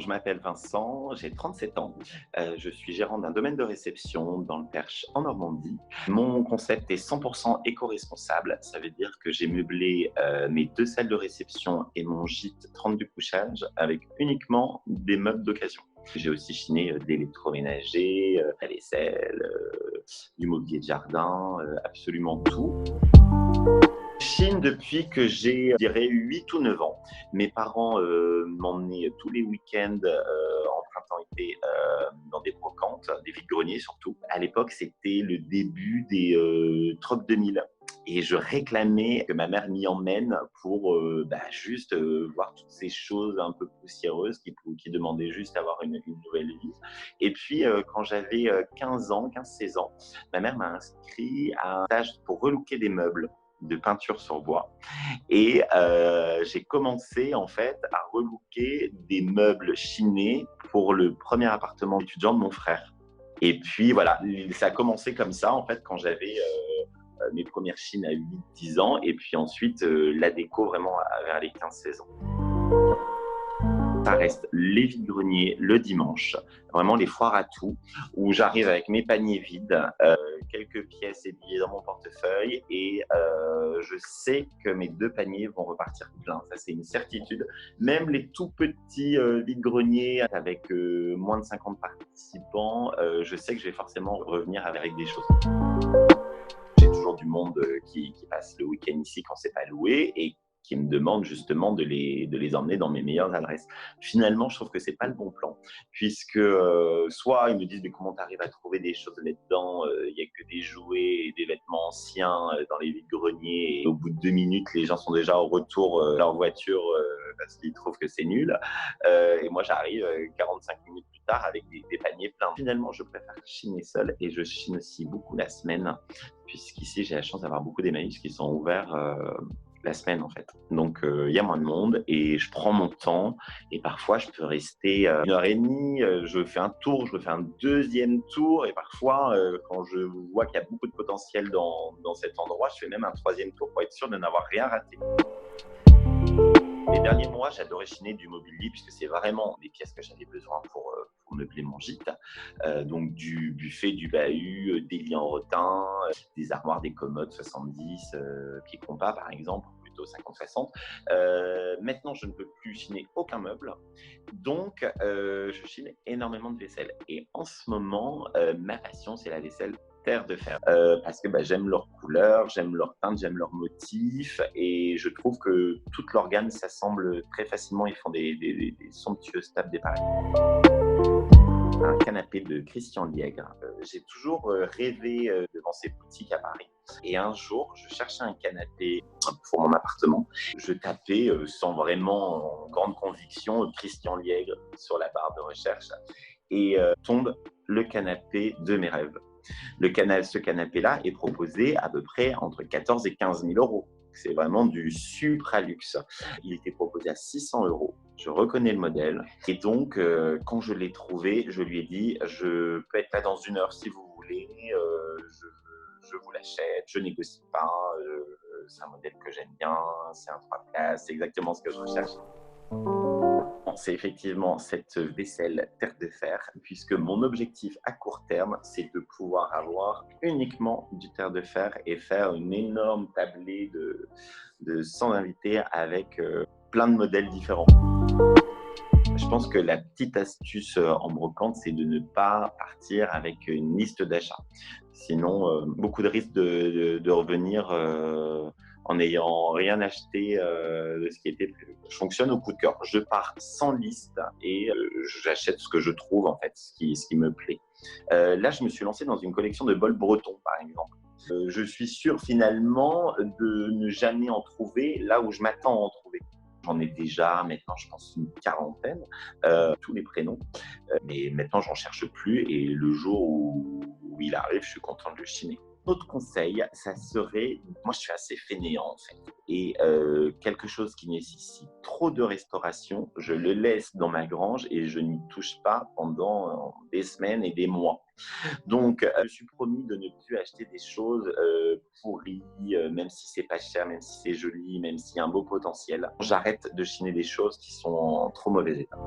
m'appelle Vincent, j'ai 37 ans. Je suis gérant d'un domaine de réception dans le Perche en Normandie. Mon concept est 100% éco-responsable. Ça veut dire que j'ai meublé mes 2 salles de réception et mon gîte 32 couchages avec uniquement des meubles d'occasion. J'ai aussi chiné de l'électroménager, la vaisselle, du mobilier de jardin, absolument tout. Chine depuis que j'ai, je dirais, 8 ou 9 ans. Mes parents m'emmenaient tous les week-ends en printemps-été dans des brocantes, des vide-greniers surtout. À l'époque, c'était le début des Troc 2000. Et je réclamais que ma mère m'y emmène pour juste voir toutes ces choses un peu poussiéreuses qui demandaient juste à avoir une nouvelle vie. Et puis, quand j'avais 15 ans, 15-16 ans, ma mère m'a inscrit à un stage pour relooker des meubles de peinture sur bois. Et j'ai commencé en fait à relooker des meubles chinés pour le premier appartement étudiant de mon frère. Et puis voilà, ça a commencé comme ça en fait quand j'avais mes premières chines à 8-10 ans et puis ensuite la déco vraiment vers les 15-16 ans. Ça reste les vide-greniers le dimanche, vraiment les foires à tout, où j'arrive avec mes paniers vides, quelques pièces et billets dans mon portefeuille et je sais que mes 2 paniers vont repartir pleins. Ça, c'est une certitude. Même les tout petits vide-greniers avec moins de 50 participants, je sais que je vais forcément revenir avec des choses. J'ai toujours du monde qui passe le week-end ici quand c'est pas loué et qui me demande justement de les emmener dans mes meilleures adresses. Finalement, je trouve que c'est pas le bon plan, puisque soit ils me disent mais comment tu arrives à trouver des choses là-dedans, il y a que des jouets et des vêtements anciens dans les vides-greniers et au bout de 2 minutes, les gens sont déjà au retour de leur voiture parce qu'ils trouvent que c'est nul. Et moi, j'arrive 45 minutes plus tard avec des paniers pleins. Finalement, je préfère chiner seul et je chine aussi beaucoup la semaine, puisqu'ici, j'ai la chance d'avoir beaucoup d'Emmaüs qui sont ouverts la semaine en fait. Donc il y a moins de monde et je prends mon temps et parfois je peux rester 1 heure et demie, je fais un tour, je refais un deuxième tour et parfois quand je vois qu'il y a beaucoup de potentiel dans cet endroit, je fais même un 3e tour pour être sûr de n'avoir rien raté. Les derniers mois, j'adorais chiner du mobilier puisque c'est vraiment des pièces que j'avais besoin pour meubler mon gîte. Donc du buffet, du bahut, des lits en rotin, des armoires, des commodes 70 pieds compas par exemple, plutôt 50-60. Maintenant, je ne peux plus chiner aucun meuble. Donc, je chine énormément de vaisselle. Et en ce moment, ma passion, c'est la vaisselle terre de fer. Parce que j'aime leur couleur, j'aime leur teinte, j'aime leur motif et je trouve que toute leur gamme s'assemble très facilement. Ils font des somptueuses tables dépareillées. Un canapé de Christian Liègre. J'ai toujours rêvé devant ces boutiques à Paris. Et un jour, je cherchais un canapé pour mon appartement. Je tapais sans vraiment grande conviction Christian Liègre sur la barre de recherche et tombe le canapé de mes rêves. Ce canapé-là est proposé à peu près entre 14 et 15 000 euros. C'est vraiment du supra-luxe. Il était proposé à 600 euros. Je reconnais le modèle. Et donc, quand je l'ai trouvé, je lui ai dit, je peux être là dans 1 heure si vous voulez. Je vous l'achète. Je négocie pas. C'est un modèle que j'aime bien. C'est un 3 places. C'est exactement ce que je recherche. C'est effectivement cette vaisselle terre de fer, puisque mon objectif à court terme, c'est de pouvoir avoir uniquement du terre de fer et faire une énorme tablée de 100 invités avec plein de modèles différents. Je pense que la petite astuce en brocante, c'est de ne pas partir avec une liste d'achats. Sinon, beaucoup de risques de revenir en n'ayant rien acheté de ce qui était prévu. Je fonctionne au coup de cœur. Je pars sans liste et j'achète ce que je trouve, en fait, ce qui me plaît. Là, je me suis lancé dans une collection de bols bretons, par exemple. Je suis sûr, finalement, de ne jamais en trouver là où je m'attends à en trouver. J'en ai déjà maintenant, je pense, une quarantaine, tous les prénoms. Mais maintenant, j'en cherche plus et le jour où il arrive, je suis content de le chiner. Autre conseil, ça serait, moi je suis assez fainéant en fait, et quelque chose qui nécessite trop de restauration, je le laisse dans ma grange et je n'y touche pas pendant des semaines et des mois. Donc, je me suis promis de ne plus acheter des choses pourries, même si c'est pas cher, même si c'est joli, même s'il y a un beau potentiel. J'arrête de chiner des choses qui sont en trop mauvais état.